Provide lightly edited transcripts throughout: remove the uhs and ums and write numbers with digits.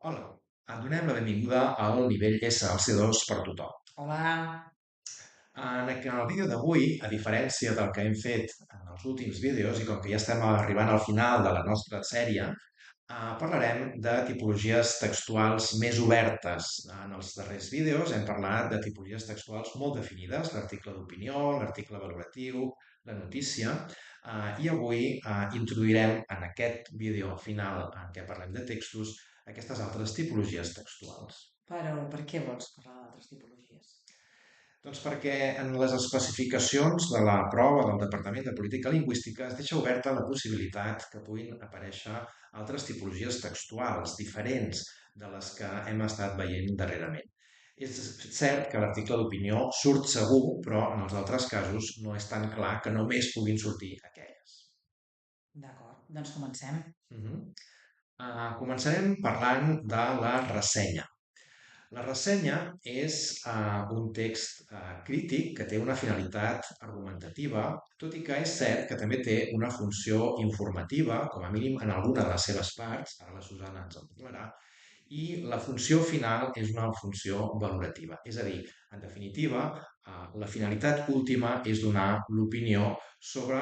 Hola, et donem la benvinguda al nivell S, al C2 per tothom. Hola. En el vídeo d'avui, a diferència del que hem fet en els últims vídeos i com que ja estem arribant al final de la nostra sèrie, parlarem de tipologies textuals més obertes. En els darrers vídeos hem parlat de tipologies textuals molt definides, l'article d'opinió, l'article valoratiu, la notícia, i avui introduirem en aquest vídeo final en què parlem de textos aquestes altres tipologies textuals. Però per què vols parlar d'altres tipologies? Doncs perquè en les especificacions de la prova del Departament de Política Lingüística es deixa oberta la possibilitat que puguin aparèixer altres tipologies textuals diferents de les que hem estat veient darrerament. És cert que l'article d'opinió surt segur, però en els altres casos no és tan clar que només puguin sortir aquelles. D'acord, doncs comencem. Mhm. Començarem parlant de la ressenya. La ressenya és un text crític que té una finalitat argumentativa, tot i que és cert que també té una funció informativa, com a mínim en alguna de les seves parts, ara la Susana ens en parlarà, i la funció final és una funció valorativa. És a dir, en definitiva, la finalitat última és donar l'opinió sobre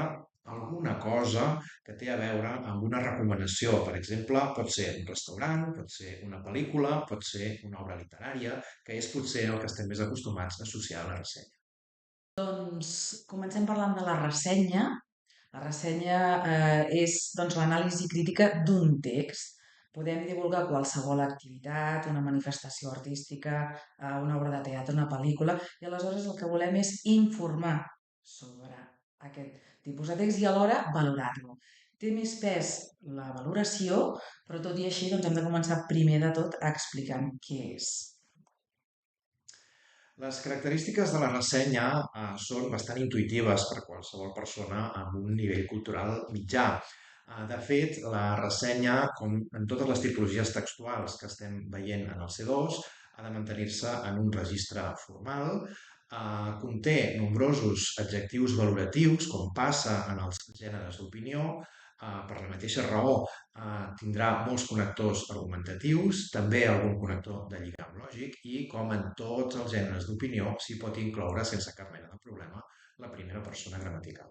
alguna cosa que té a veure amb una recomanació. Per exemple, pot ser un restaurant, pot ser una pel·lícula, pot ser una obra literària, que és potser el que estem més acostumats a associar a la ressenya. Doncs comencem parlant de la ressenya. La ressenya és doncs, l'anàlisi crítica d'un text. Podem divulgar qualsevol activitat, una manifestació artística, una obra de teatre, una pel·lícula, i aleshores el que volem és informar sobre aquest tipus de text i alhora valorar-lo. Té més pes la valoració, però tot i així doncs, hem de començar primer de tot explicant què és. Les característiques de la ressenya són bastant intuïtives per a qualsevol persona amb un nivell cultural mitjà. De fet, la ressenya, com en totes les tipologies textuals que estem veient en el C2, ha de mantenir-se en un registre formal, conté nombrosos adjectius valoratius, com passa en els gèneres d'opinió, per la mateixa raó tindrà molts connectors argumentatius, també algun connector de lligam lògic i, com en tots els gèneres d'opinió, s'hi pot incloure sense cap mena de problema la primera persona gramatical.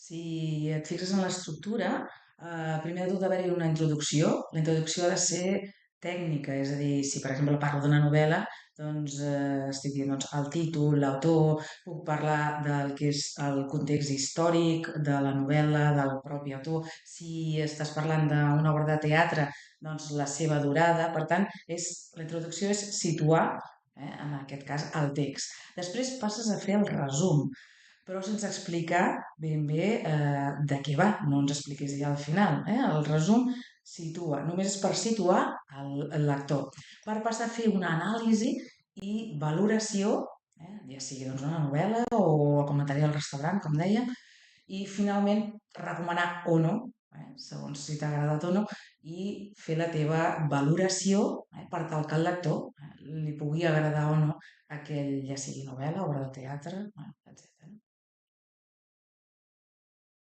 Si et fixes en l'estructura, primer de tot ha d'haver-hi una introducció. La introducció ha de ser tècnica, és a dir, si per exemple parlo d'una novel·la, doncs estic dient doncs, el títol, l'autor, puc parlar del que és el context històric de la novel·la, del propi autor. Si estàs parlant d'una obra de teatre, doncs la seva durada. Per tant, la introducció és situar, en aquest cas, el text. Després passes a fer el resum, però sense explicar ben bé de què va, no ens expliquis ja al final. El resum situa, només és per situar el lector, per passar a fer una anàlisi i valoració, ja sigui doncs, una novel·la o el comentari del restaurant, com dèiem, i finalment recomanar o no, segons si t'ha agradat o no, i fer la teva valoració per tal que al lector li pugui agradar o no aquell, ja sigui novel·la, obra de teatre, etc.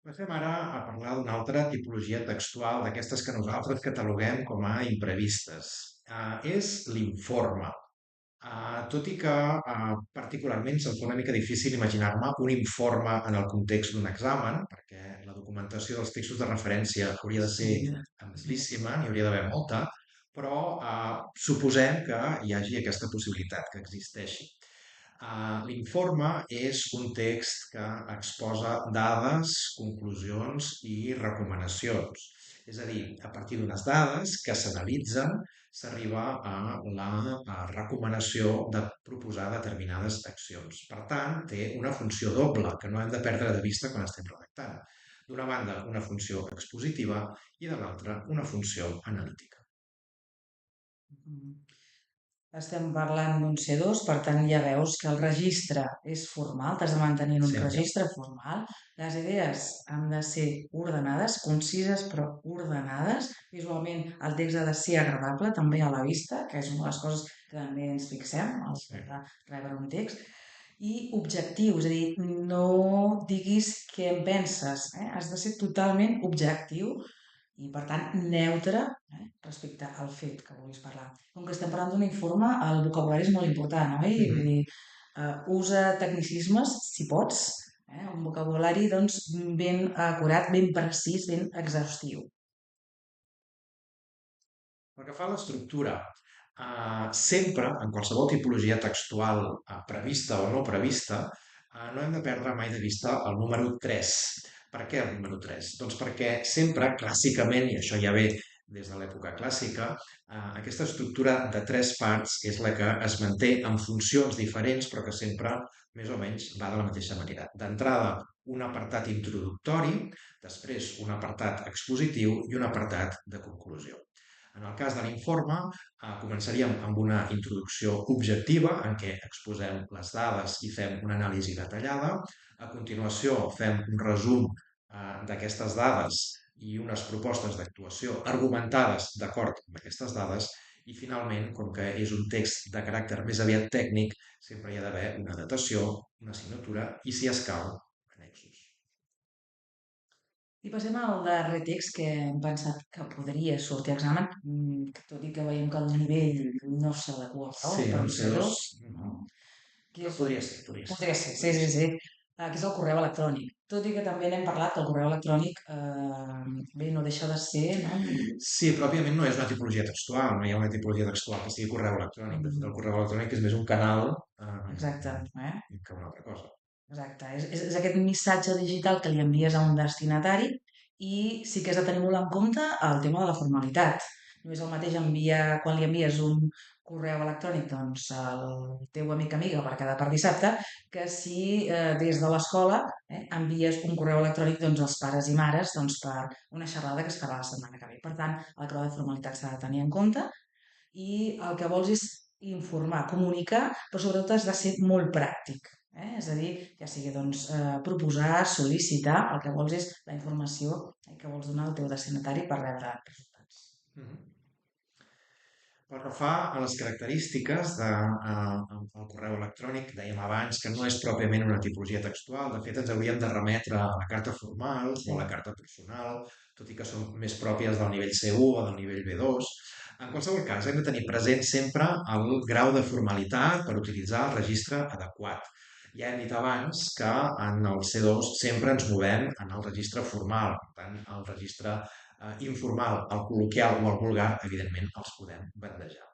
Passem ara a parlar d'una altra tipologia textual, d'aquestes que nosaltres cataloguem com a imprevistes. És l'informe. Tot i que particularment se'm fa una mica difícil imaginar-me un informe en el context d'un examen, perquè la documentació dels textos de referència hauria de ser Sí, amplíssima, n'hi hauria d'haver molta, però suposem que hi hagi aquesta possibilitat, que existeixi. L'informe és un text que exposa dades, conclusions i recomanacions. És a dir, a partir d'unes dades que s'analitzen, s'arriba a la recomanació de proposar determinades accions. Per tant, té una funció doble que no hem de perdre de vista quan estem redactant. D'una banda, una funció expositiva i de l'altra, una funció analítica. mm, estem parlant d'un C2, per tant ja veus que el registre és formal, t'has de mantenir en un Sempre. registre formal. Les idees han de ser ordenades, concises però ordenades. Visualment el text ha de ser agradable també a la vista, que és una de les coses que també ens fixem a Sí. l'hora de rebre un text. I objectiu, és a dir, no diguis què en penses, has de ser totalment objectiu i per tant neutre respecte al fet que vulguis parlar. Com que estem parlant d'un informe, el vocabulari és molt important, oi? Vull dir, usa tecnicismes, si pots, un vocabulari doncs, ben acurat, ben precís, ben exhaustiu. Pel que fa a l'estructura, sempre, en qualsevol tipologia textual prevista o no prevista, no hem de perdre mai de vista el número 3. Per què el número 3? Doncs perquè sempre, clàssicament, i això ja ve des de l'època clàssica, aquesta estructura de 3 parts és la que es manté en funcions diferents, però que sempre, més o menys, va de la mateixa manera. D'entrada, un apartat introductori, després un apartat expositiu i un apartat de conclusió. En el cas de l'informe, començaríem amb una introducció objectiva en què exposem les dades i fem una anàlisi detallada. A continuació, fem un resum d'aquestes dades i unes propostes d'actuació argumentades d'acord amb aquestes dades. I finalment, com que és un text de caràcter més aviat tècnic, sempre hi ha d'haver una datació, una signatura i, si escau, annexos. I passem al darrer text que hem pensat que podria sortir a examen, tot i que veiem que el nivell no s'adequa prou Sí, per un un C2. C2, no? Que és, Podria ser, podria ser. podria ser, sí, sí, sí, que és el correu electrònic. Tot i que també n'hem parlat, que el correu electrònic bé, no deixa de ser, no? Sí, però òbviament no és una tipologia textual, no hi ha una tipologia textual que sigui correu electrònic. De fet, el correu electrònic és més un canal Exacte, que una altra cosa. exacte. És aquest missatge digital que li envies a un destinatari i sí que has de tenir molt en compte el tema de la formalitat. No és el mateix enviar, quan li envies un correu electrònic doncs, al teu amic amiga per quedar per dissabte, que si des de l'escola envies un correu electrònic doncs, als pares i mares doncs, per una xerrada que es farà la setmana que ve. Per tant, el grau de formalitat s'ha de tenir en compte i el que vols és informar, comunicar, però sobretot has de ser molt pràctic. És a dir, ja sigui doncs, proposar, sol·licitar, el que vols és la informació que vols donar al teu destinatari per rebre resultats. Mhm. Pel que fa a les característiques del correu electrònic, dèiem abans que no és pròpiament una tipologia textual. De fet, ens hauríem de remetre a la carta formal o a la carta personal, tot i que són més pròpies del nivell C1 o del nivell B2. En qualsevol cas, hem de tenir present sempre el grau de formalitat per utilitzar el registre adequat. Ja hem dit abans que en el C2 sempre ens movem en el registre formal, per tant, el registre informal, el col·loquial o el vulgar, evidentment, els podem bandejar.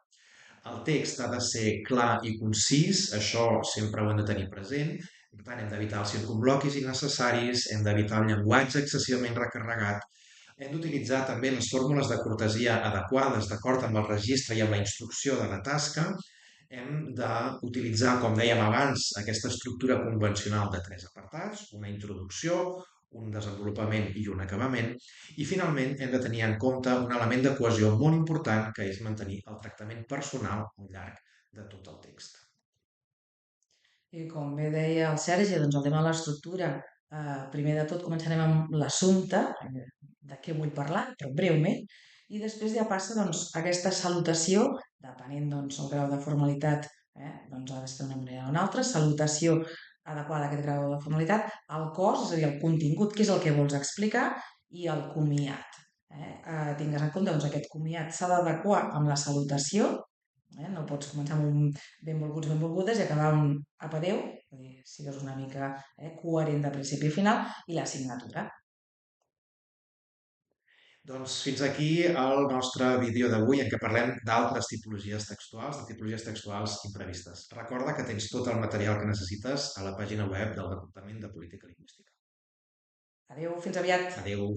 El text ha de ser clar i concís, això sempre ho hem de tenir present, per tant, hem d'evitar els circunbloquis innecessaris, hem d'evitar el llenguatge excessivament recarregat, hem d'utilitzar també les fórmules de cortesia adequades d'acord amb el registre i amb la instrucció de la tasca, hem d'utilitzar, com dèiem abans, aquesta estructura convencional de 3 apartats, una introducció, un desenvolupament i un acabament, i finalment hem de tenir en compte un element de cohesió molt important, que és mantenir el tractament personal al llarg de tot el text. I com bé deia el Sergi, doncs el tema de l'estructura, primer de tot començarem amb l'assumpte, de què vull parlar, però breument, i després ja passa doncs, aquesta salutació, depenent doncs, el grau de formalitat, doncs ha de ser d'una manera o una altra, salutació adequada a aquest grau de formalitat, el cos, és a dir, el contingut, què és el que vols explicar, i el comiat. Tingues en compte doncs, aquest comiat s'ha d'adequar amb la salutació, no pots començar amb un benvolguts, benvolgudes i acabar amb un apa adeu, és dir, sigues una mica coherent de principi a final, i la signatura. Doncs fins aquí el nostre vídeo d'avui en què parlem d'altres tipologies textuals, de tipologies textuals imprevistes. Recorda que tens tot el material que necessites a la pàgina web del Departament de Política Lingüística. Adeu, fins aviat! Adeu!